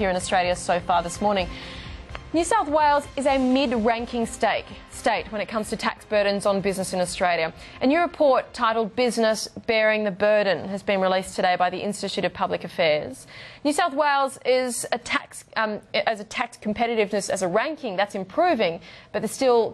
here in Australia so far this morning. New South Wales is a mid-ranking state when it comes to tax burdens on business in Australia. A new report titled Business Bearing the Burden has been released today by the Institute of Public Affairs. New South Wales is a tax competitiveness as a ranking that's improving, but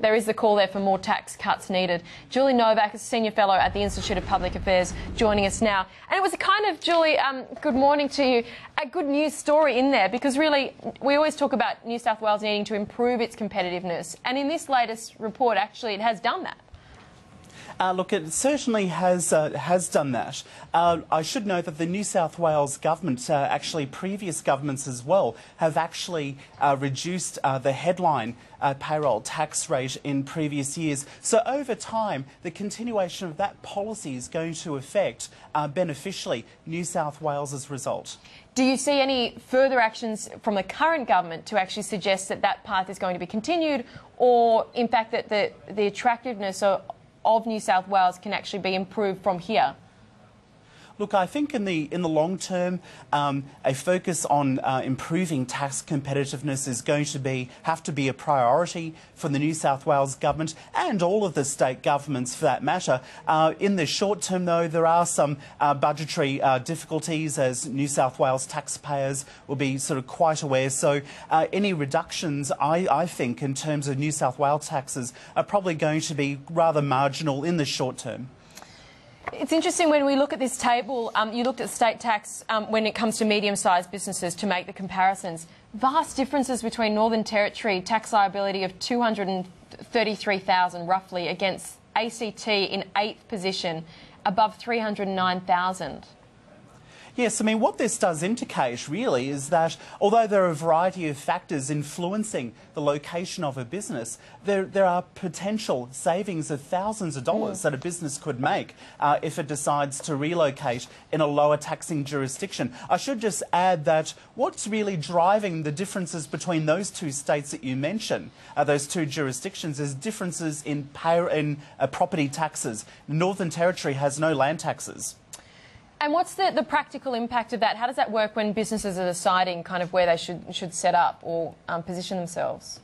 there is the call there for more tax cuts needed. Julie Novak is a senior fellow at the Institute of Public Affairs, joining us now. And it was a kind of, Julie, good morning to you, a good news story in there, because really we always talk about New South Wales needing to improve its competitiveness, and in this latest report actually it has done that. Look, it certainly has done that. I should note that the New South Wales government, actually previous governments as well, have actually reduced the headline payroll tax rate in previous years. So over time, the continuation of that policy is going to affect beneficially New South Wales's result. Do you see any further actions from the current government to actually suggest that that path is going to be continued, or in fact that the attractiveness of New South Wales can actually be improved from here? Look, I think in the long term, a focus on improving tax competitiveness is going to have to be a priority for the New South Wales government and all of the state governments for that matter. In the short term, though, there are some budgetary difficulties, as New South Wales taxpayers will be sort of quite aware. So any reductions, I think, in terms of New South Wales taxes are probably going to be rather marginal in the short term. It's interesting when we look at this table, you looked at state tax when it comes to medium-sized businesses to make the comparisons. Vast differences between Northern Territory tax liability of $233,000 roughly against ACT in 8th position above $309,000. Yes, I mean, what this does indicate really is that although there are a variety of factors influencing the location of a business, there are potential savings of thousands of dollars that a business could make if it decides to relocate in a lower taxing jurisdiction. I should just add that what's really driving the differences between those two states that you mentioned, those two jurisdictions, is differences in property taxes. The Northern Territory has no land taxes. And what's the practical impact of that? How does that work when businesses are deciding kind of where they should set up or position themselves?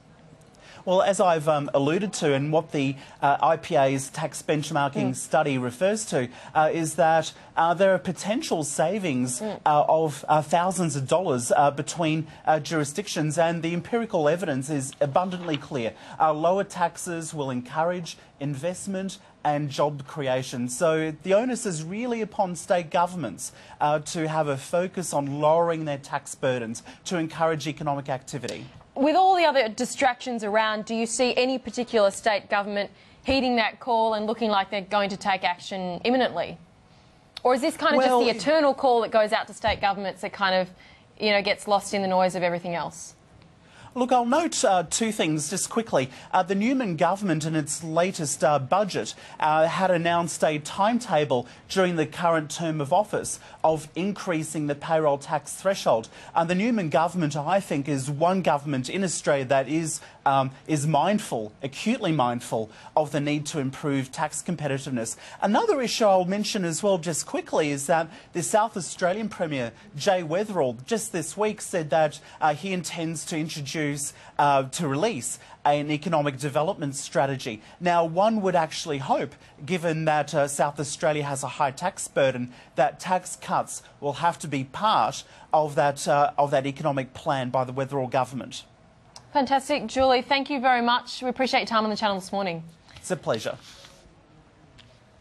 Well, as I've alluded to, and what the IPA's tax benchmarking study refers to, is that there are potential savings of thousands of dollars between jurisdictions, and the empirical evidence is abundantly clear. Lower taxes will encourage investment and job creation. So the onus is really upon state governments to have a focus on lowering their tax burdens to encourage economic activity. With all the other distractions around, do you see any particular state government heeding that call and looking like they're going to take action imminently? Or is this kind of just the eternal call that goes out to state governments that kind of, gets lost in the noise of everything else? Look, I'll note two things just quickly. The Newman government in its latest budget had announced a timetable during the current term of office of increasing the payroll tax threshold. The Newman government, I think, is one government in Australia that is mindful, acutely mindful, of the need to improve tax competitiveness. Another issue I'll mention as well just quickly is that the South Australian Premier, Jay Weatherill, just this week said that he intends to release an economic development strategy. Now, one would actually hope, given that South Australia has a high tax burden, that tax cuts will have to be part of that economic plan by the Weatherill government. Fantastic. Julie, thank you very much. We appreciate your time on the channel this morning. It's a pleasure.